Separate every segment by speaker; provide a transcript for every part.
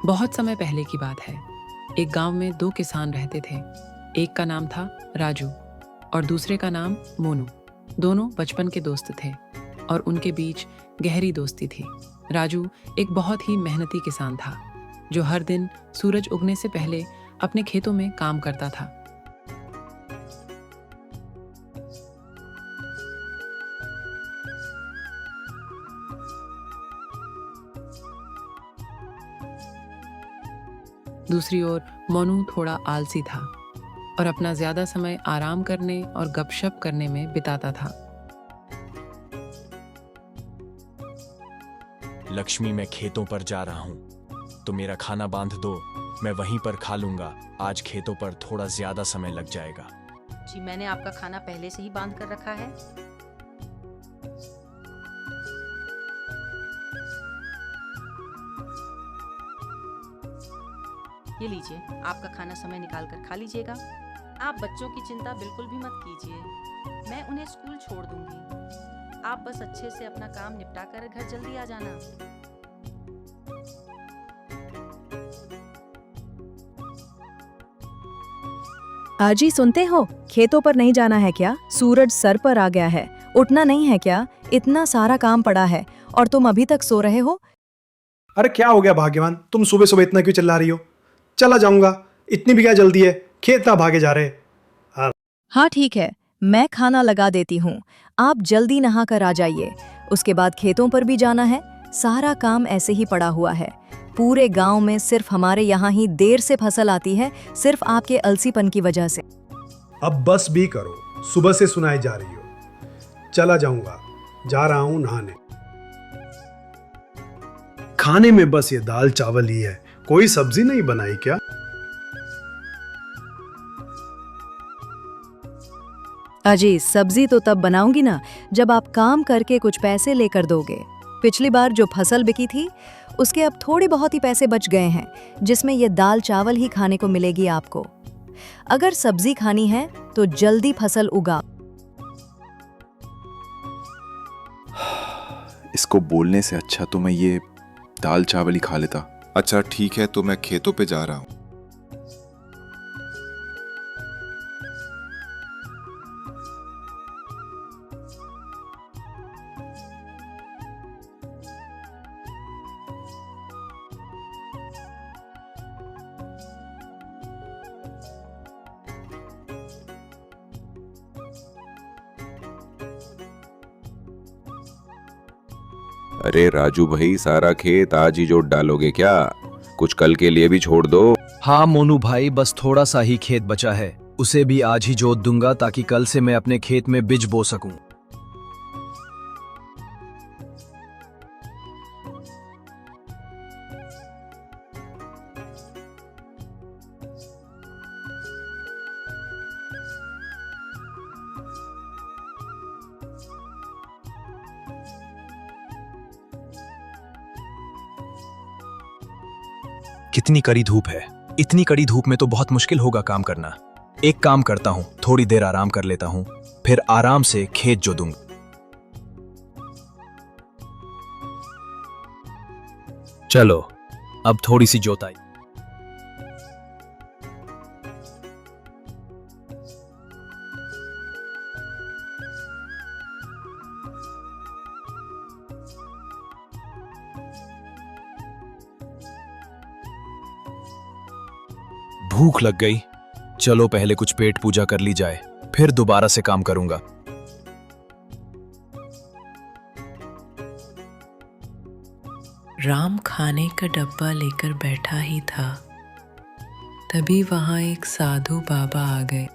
Speaker 1: बहुत समय पहले की बात है। एक गांव में दो किसान रहते थे। एक का नाम था राजू और दूसरे का नाम मोनू। दोनों बचपन के दोस्त थे और उनके बीच गहरी दोस्ती थी। राजू एक बहुत ही मेहनती किसान था जो हर दिन सूरज उगने से पहले अपने खेतों में काम करता था। दूसरी ओर मोनू थोड़ा आलसी था और अपना ज्यादा समय आराम करने और गपशप करने में बिताता था।
Speaker 2: लक्ष्मी, मैं खेतों पर जा रहा हूँ, तो मेरा खाना बांध दो, मैं वहीं पर खा लूंगा। आज खेतों पर थोड़ा ज्यादा समय लग जाएगा।
Speaker 3: जी, मैंने आपका खाना पहले से ही बांध कर रखा है। ये लीजिए, आपका खाना समय निकाल कर खा लीजिएगा। आप बच्चों की चिंता बिल्कुल भी मत कीजिए, मैं उन्हें स्कूल छोड़ दूंगी। आप बस अच्छे से अपना काम निपटा कर घर जल्दी आ जाना।
Speaker 4: आजी, सुनते हो? खेतों पर नहीं जाना है क्या? सूरज सर पर आ गया है। उठना नहीं है क्या? इतना सारा काम पड़ा है और तुम अभी तक सो रहे हो?
Speaker 5: अरे क्या हो गया भाग्यवान, तुम सुबह सुबह इतना क्यों चिल्ला रही हो? चला जाऊंगा, इतनी भी क्या जल्दी है? खेत ना भागे जा रहे।
Speaker 4: हाँ ठीक है, मैं खाना लगा देती हूँ। आप जल्दी नहा कर आ जाइए। उसके बाद खेतों पर भी जाना है। सारा काम ऐसे ही पड़ा हुआ है। पूरे गांव में सिर्फ हमारे यहाँ ही देर से फसल आती है, सिर्फ आपके अलसीपन की वजह से।
Speaker 5: अब बस भी करो, सुबह से सुनाई जा रही हो। चला जाऊंगा, जा रहा हूं नहाने। खाने में बस ये दाल चावल ही है, कोई सब्जी नहीं बनाई क्या?
Speaker 4: अजी, सब्जी तो तब बनाऊंगी ना जब आप काम करके कुछ पैसे लेकर दोगे। पिछली बार जो फसल बिकी थी उसके अब थोड़े बहुत ही पैसे बच गए हैं, जिसमें ये दाल चावल ही खाने को मिलेगी आपको। अगर सब्जी खानी है तो जल्दी फसल उगा।
Speaker 6: इसको बोलने से अच्छा तो मैं ये दाल चावल ही खा लेता।
Speaker 7: अच्छा ठीक है, तो मैं खेतों पे जा रहा हूँ।
Speaker 8: अरे राजू भाई, सारा खेत आज ही जोत डालोगे क्या? कुछ कल के लिए भी छोड़ दो।
Speaker 9: हाँ मोनू भाई, बस थोड़ा सा ही खेत बचा है, उसे भी आज ही जोत दूंगा ताकि कल से मैं अपने खेत में बीज बो सकूं। कितनी कड़ी धूप है। इतनी कड़ी धूप में तो बहुत मुश्किल होगा काम करना। एक काम करता हूँ, थोड़ी देर आराम कर लेता हूँ, फिर आराम से खेत जोतूंगा। चलो, अब थोड़ी सी जोताई। भूख लग गई, चलो पहले कुछ पेट पूजा कर ली जाए, फिर दोबारा से काम करूंगा।
Speaker 1: राम खाने का डब्बा लेकर बैठा ही था, तभी वहां एक साधु बाबा आ गए।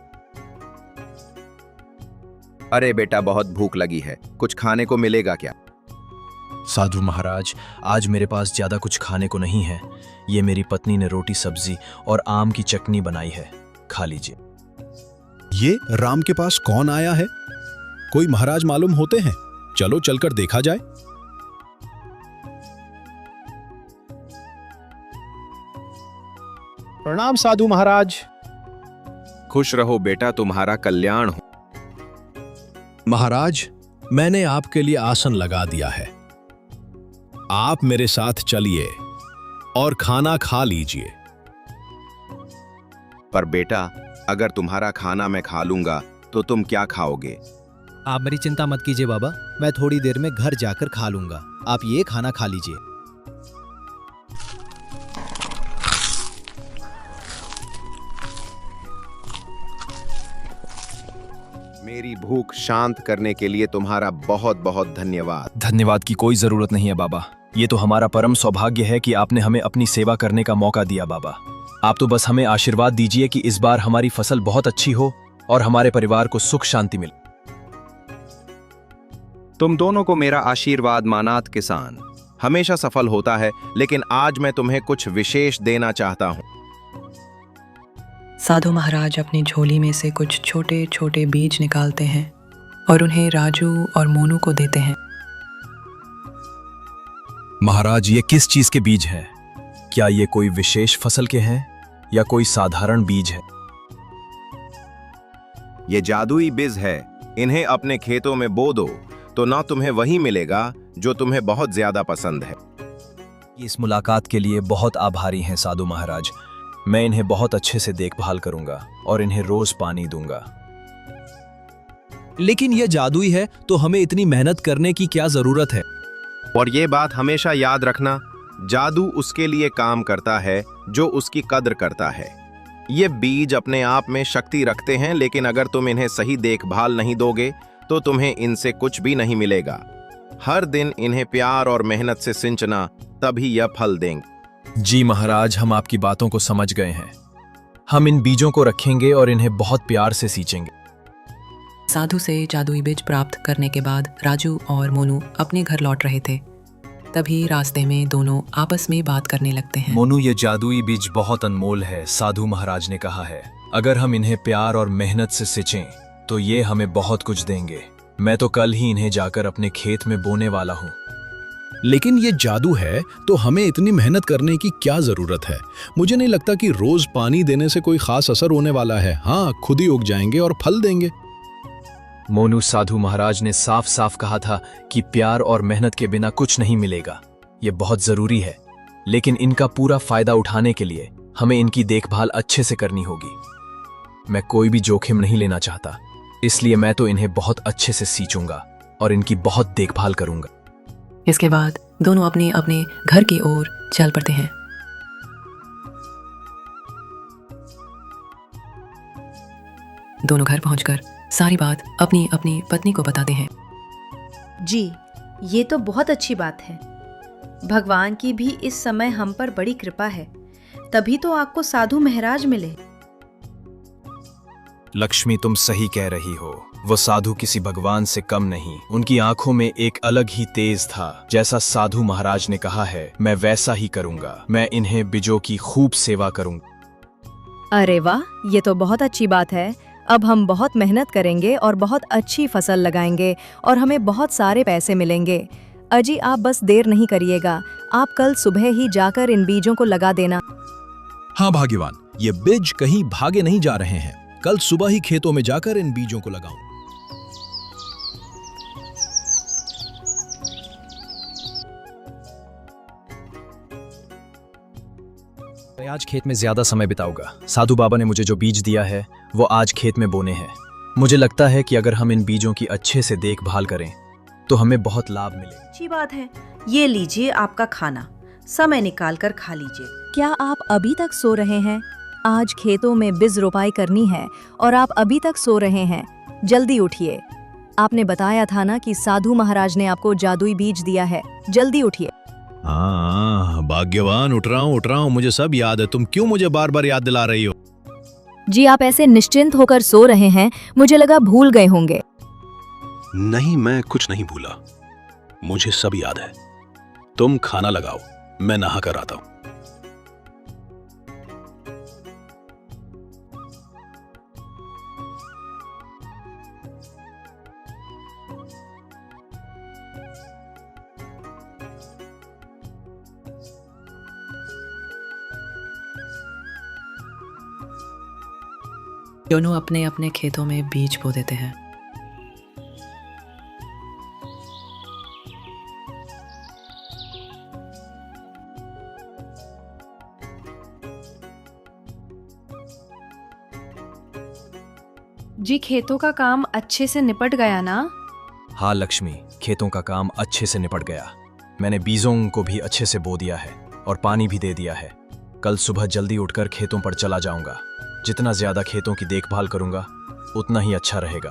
Speaker 8: अरे बेटा, बहुत भूख लगी है, कुछ खाने को मिलेगा क्या?
Speaker 9: साधु महाराज, आज मेरे पास ज्यादा कुछ खाने को नहीं है। ये मेरी पत्नी ने रोटी सब्जी और आम की चटनी बनाई है, खा लीजिए।
Speaker 10: ये राम के पास कौन आया है? कोई महाराज मालूम होते हैं? चलो चलकर देखा जाए।
Speaker 5: प्रणाम साधु महाराज।
Speaker 8: खुश रहो बेटा, तुम्हारा कल्याण हो।
Speaker 10: महाराज, मैंने आपके लिए आसन लगा दिया है, आप मेरे साथ चलिए। और खाना खा लीजिए।
Speaker 8: पर बेटा, अगर तुम्हारा खाना मैं खा लूंगा तो तुम क्या खाओगे?
Speaker 9: आप मेरी चिंता मत कीजिए बाबा, मैं थोड़ी देर में घर जाकर खा लूंगा। आप ये खाना खा लीजिए।
Speaker 8: मेरी भूख शांत करने के लिए तुम्हारा बहुत बहुत धन्यवाद।
Speaker 9: धन्यवाद की कोई जरूरत नहीं है बाबा। ये तो हमारा परम सौभाग्य है कि आपने हमें अपनी सेवा करने का मौका दिया बाबा। आप तो बस हमें आशीर्वाद दीजिए कि इस बार हमारी फसल बहुत अच्छी हो और हमारे परिवार को सुख शांति मिले।
Speaker 8: तुम दोनों को मेरा आशीर्वाद मानात किसान हमेशा सफल होता है, लेकिन आज मैं तुम्हें कुछ विशेष देना चाहता हूँ।
Speaker 1: साधु महाराज अपनी झोली में से कुछ छोटे छोटे बीज निकालते हैं और उन्हें राजू और मोनू को देते हैं।
Speaker 9: महाराज, ये किस चीज के बीज हैं? क्या ये कोई विशेष फसल के हैं या कोई साधारण बीज है?
Speaker 8: ये जादुई बीज है। इन्हें अपने खेतों में बो दो तो ना तुम्हें वही मिलेगा जो तुम्हें बहुत ज्यादा पसंद है।
Speaker 9: इस मुलाकात के लिए बहुत आभारी हैं साधु महाराज। मैं इन्हें बहुत अच्छे से देखभाल करूंगा और इन्हें रोज पानी दूंगा। लेकिन यह जादुई है तो हमें इतनी मेहनत करने की क्या जरूरत है?
Speaker 8: और ये बात हमेशा याद रखना, जादू उसके लिए काम करता है जो उसकी कद्र करता है। ये बीज अपने आप में शक्ति रखते हैं, लेकिन अगर तुम इन्हें सही देखभाल नहीं दोगे तो तुम्हें इनसे कुछ भी नहीं मिलेगा। हर दिन इन्हें प्यार और मेहनत से सिंचना, तभी यह फल देंगे।
Speaker 9: जी महाराज, हम आपकी बातों को समझ गए हैं। हम इन बीजों को रखेंगे और इन्हें बहुत प्यार से सींचेंगे।
Speaker 1: साधु से जादुई बीज प्राप्त करने के बाद राजू और मोनू अपने घर लौट रहे थे। तभी रास्ते में दोनों आपस में बात करने लगते हैं।
Speaker 9: मोनू, ये जादुई बीज बहुत अनमोल है। साधु महाराज ने कहा है, अगर हम इन्हें प्यार और मेहनत से सींचें तो ये हमें बहुत कुछ देंगे। मैं तो कल ही इन्हें जाकर अपने खेत में बोने वाला हूँ।
Speaker 10: लेकिन ये जादू है तो हमें इतनी मेहनत करने की क्या जरूरत है? मुझे नहीं लगता कि रोज पानी देने से कोई खास असर होने वाला है। हाँ, खुद ही उग जाएंगे और फल देंगे।
Speaker 9: मोनू, साधु महाराज ने साफ साफ कहा था कि प्यार और मेहनत के बिना कुछ नहीं मिलेगा। ये बहुत जरूरी है, लेकिन इनका पूरा फायदा उठाने के लिए हमें इनकी देखभाल अच्छे से करनी होगी। मैं कोई भी जोखिम नहीं लेना चाहता, इसलिए मैं तो इन्हें बहुत अच्छे से सींचूंगा और इनकी बहुत देखभाल करूंगा।
Speaker 1: इसके बाद दोनों अपने अपने घर की ओर चल पड़ते हैं। दोनों घर पहुंचकर सारी बात अपनी अपनी पत्नी को बताते हैं।
Speaker 11: जी, ये तो बहुत अच्छी बात है। भगवान की भी इस समय हम पर बड़ी कृपा है, तभी तो आपको साधु महाराज मिले।
Speaker 9: लक्ष्मी, तुम सही कह रही हो। वो साधु किसी भगवान से कम नहीं। उनकी आंखों में एक अलग ही तेज था। जैसा साधु महाराज ने कहा है, मैं वैसा ही करूंगा। मैं इन्हें बीजों की खूब सेवा करूंगा।
Speaker 4: अरे वाह, ये तो बहुत अच्छी बात है। अब हम बहुत मेहनत करेंगे और बहुत अच्छी फसल लगाएंगे और हमें बहुत सारे पैसे मिलेंगे। अजी, आप बस देर नहीं करिएगा। आप कल सुबह ही जाकर इन बीजों को लगा देना।
Speaker 10: हाँ भाग्यवान, ये बीज कहीं भागे नहीं जा रहे हैं। कल सुबह ही खेतों में जाकर इन बीजों को लगाऊं।
Speaker 9: मैं आज खेत में ज्यादा समय बिताऊंगा। साधु बाबा ने मुझे जो बीज दिया है वो आज खेत में बोने हैं। मुझे लगता है कि अगर हम इन बीजों की अच्छे से देखभाल करें तो हमें बहुत लाभ मिले।
Speaker 11: अच्छी बात है। ये लीजिए आपका खाना, समय निकाल कर खा लीजिए।
Speaker 4: क्या आप अभी तक सो रहे हैं? आज खेतों में बीज रोपाई करनी है और आप अभी तक सो रहे हैं। जल्दी उठिए। आपने बताया था ना कि साधु महाराज ने आपको जादुई बीज दिया है। जल्दी उठिए।
Speaker 10: हाँ भाग्यवान, उठ रहा हूँ, मुझे सब याद है। तुम क्यों मुझे बार बार याद दिला रही हो?
Speaker 4: जी, आप ऐसे निश्चिंत होकर सो रहे हैं, मुझे लगा भूल गए होंगे।
Speaker 10: नहीं, मैं कुछ नहीं भूला। मुझे सब याद है। तुम खाना लगाओ, मैं नहा कर आता हूँ।
Speaker 1: दोनों अपने अपने खेतों में बीज बो देते हैं।
Speaker 11: जी खेतों का काम अच्छे से निपट गया ना?
Speaker 9: हाँ लक्ष्मी, खेतों का काम अच्छे से निपट गया। मैंने बीजों को भी अच्छे से बो दिया है और पानी भी दे दिया है। कल सुबह जल्दी उठकर खेतों पर चला जाऊंगा। जितना ज्यादा खेतों की देखभाल करूंगा उतना ही अच्छा रहेगा।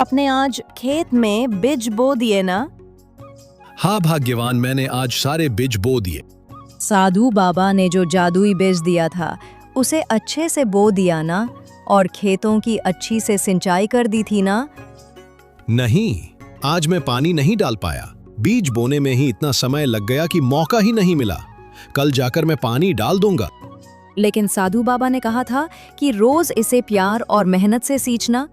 Speaker 4: अपने आज खेत में बीज बो दिए ना?
Speaker 10: हाँ भाग्यवान, मैंने आज सारे बीज बो दिए।
Speaker 4: साधु बाबा ने जो जादुई बीज दिया था उसे अच्छे से बो दिया ना? और खेतों की अच्छी से सिंचाई कर दी थी ना?
Speaker 10: नहीं, आज मैं पानी नहीं डाल पाया। बीज बोने में ही इतना समय लग गया कि मौका ही नहीं मिला। कल जाकर मैं पानी डाल दूंगा।
Speaker 4: लेकिन साधु बाबा ने कहा था कि रोज इसे प्यार और मेहनत से सींचना।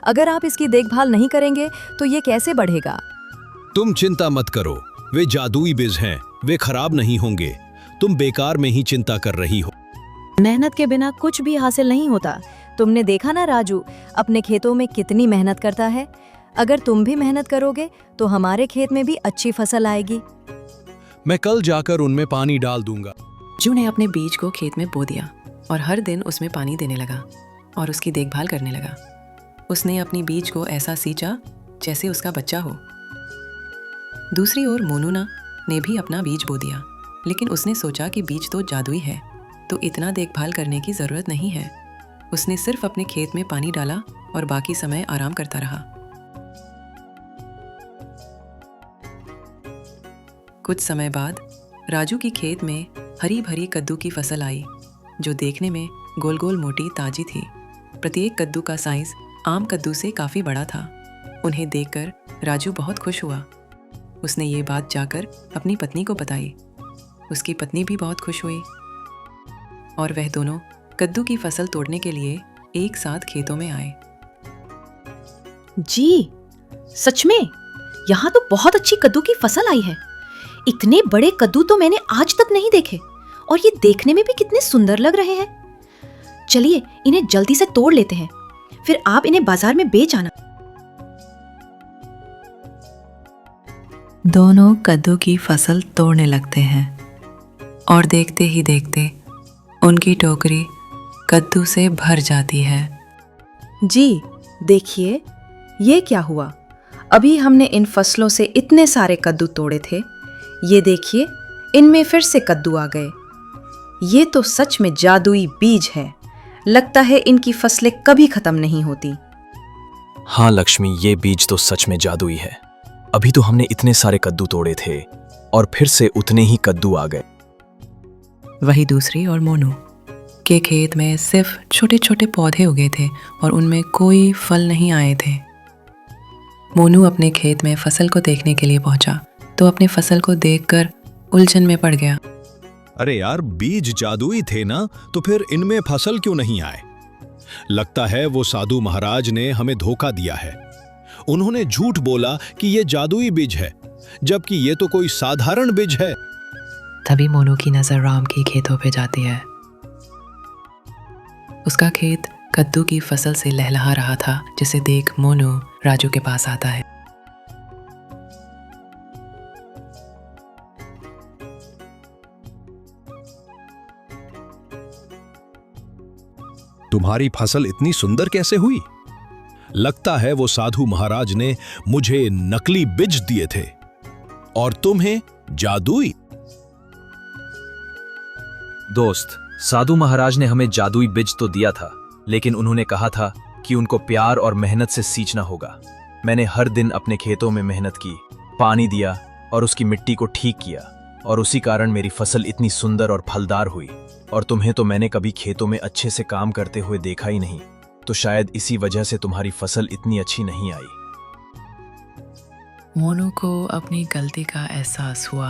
Speaker 4: अगर आप इसकी देखभाल नहीं करेंगे तो ये कैसे बढ़ेगा?
Speaker 10: तुम चिंता मत करो, वे जादुई बीज हैं, वे खराब नहीं होंगे। तुम बेकार में ही चिंता कर रही हो।
Speaker 4: मेहनत के बिना कुछ भी हासिल नहीं होता। तुमने देखा ना राजू अपने खेतों में कितनी मेहनत करता है। अगर तुम भी मेहनत करोगे तो हमारे खेत में भी अच्छी फसल आएगी।
Speaker 10: मैं कल जाकर उनमें पानी डाल दूंगा।
Speaker 1: राजू ने अपने बीज को खेत में बो दिया और हर दिन उसमें पानी देने लगा और उसकी देखभाल करने लगा। उसने अपनी बीज को ऐसा सींचा जैसे उसका बच्चा हो। दूसरी ओर मोनू ने भी अपना बीज बो दिया, लेकिन उसने सोचा कि बीज तो जादुई है, तो इतना देखभाल करने की ज़रूरत नहीं है। उसने सिर्फ अपने खेत में पानी डाला और बाकी समय आराम करता रहा। कुछ समय बाद राजू की खेत में हरी भरी कद्दू की फसल आई, जो देखने में गोल गोल मोटी ताजी थी। प्रत्येक कद्दू का साइज आम कद्दू से काफ़ी बड़ा था। उन्हें देखकर राजू बहुत खुश हुआ। उसने ये बात जाकर अपनी पत्नी को बताई। उसकी पत्नी भी बहुत खुश हुई और वह दोनों कद्दू की फसल तोड़ने के लिए एक साथ खेतों में आए।
Speaker 11: जी सच में यहाँ तो बहुत अच्छी कद्दू की फसल आई है। इतने बड़े कद्दू तो मैंने आज तक नहीं देखे और ये देखने में भी कितने सुंदर लग रहे हैं। चलिए इन्हें जल्दी से तोड़ लेते हैं, फिर आप इन्हें बाजार में बेच आना।
Speaker 1: दोनों कद्दू की फसल तोड़ने लगते हैं और देखते ही देखते उनकी टोकरी कद्दू से भर जाती है।
Speaker 11: जी देखिए ये क्या हुआ। अभी हमने इन फसलों से इतने सारे कद्दू तोड़े थे, ये देखिए इनमें फिर से कद्दू आ गए। ये तो सच में जादुई बीज है। लगता है इनकी फसलें कभी खत्म नहीं होती।
Speaker 9: हाँ लक्ष्मी, ये बीज तो सच में जादुई है। अभी तो हमने इतने सारे कद्दू तोड़े थे और फिर से उतने ही कद्दू आ गए।
Speaker 1: वही दूसरी और मोनू के खेत में सिर्फ छोटे छोटे पौधे उगे थे और उनमें कोई फल नहीं आए थे। मोनू अपने खेत में फसल को देखने के लिए पहुंचा तो अपने फसल को देखकर उलझन में पड़ गया।
Speaker 10: अरे यार, बीज जादुई थे ना, तो फिर इनमें फसल क्यों नहीं आए? लगता है वो साधु महाराज ने हमें धोखा दिया है। उन्होंने झूठ बोला कि ये जादुई बीज है, जबकि ये तो कोई साधारण बीज है।
Speaker 1: तभी मोनू की नजर राम की खेतों पे जाती है। उसका खेत कद्दू की फसल से लहलहा रहा था, जिसे देख मोनू राजू के पास आता है।
Speaker 10: तुम्हारी फसल इतनी सुंदर कैसे हुई? लगता है वो साधु महाराज ने मुझे नकली बीज दिए थे और तुम्हें जादुई।
Speaker 9: दोस्त, साधु महाराज ने हमें जादुई बीज तो दिया था, लेकिन उन्होंने कहा था कि उनको प्यार और मेहनत से सींचना होगा। मैंने हर दिन अपने खेतों में मेहनत की, पानी दिया और उसकी मिट्टी को ठीक किया, और उसी कारण मेरी फसल इतनी सुंदर और फलदार हुई। और तुम्हें तो मैंने कभी खेतों में अच्छे से काम करते हुए देखा ही नहीं, तो शायद इसी वजह से तुम्हारी फसल इतनी अच्छी नहीं आई।
Speaker 1: मोनू को अपनी गलती का एहसास हुआ।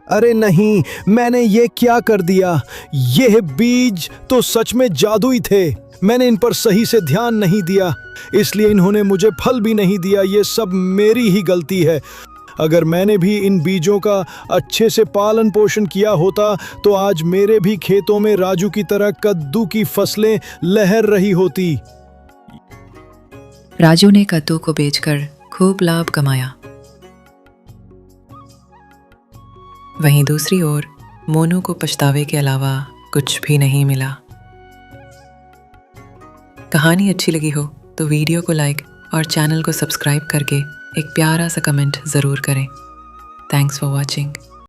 Speaker 10: अरे नहीं, मैंने ये क्या कर दिया? ये बीज तो सच में जादुई थे। मैंने इन पर सही से ध्यान नहीं दिया, इसलिए इन्होंने मुझे फल भी नहीं दिया। ये सब मेरी ही गलती है। अगर मैंने भी इन बीजों का अच्छे से पालन पोषण किया होता तो आज मेरे भी खेतों में राजू की तरह कद्दू की फसलें लहर रही होती।
Speaker 1: राजू ने कद्दू को बेचकर खूब लाभ कमाया। वहीं दूसरी ओर मोनू को पछतावे के अलावा कुछ भी नहीं मिला। कहानी अच्छी लगी हो तो वीडियो को लाइक और चैनल को सब्सक्राइब करके एक प्यारा सा कमेंट ज़रूर करें। Thanks for watching.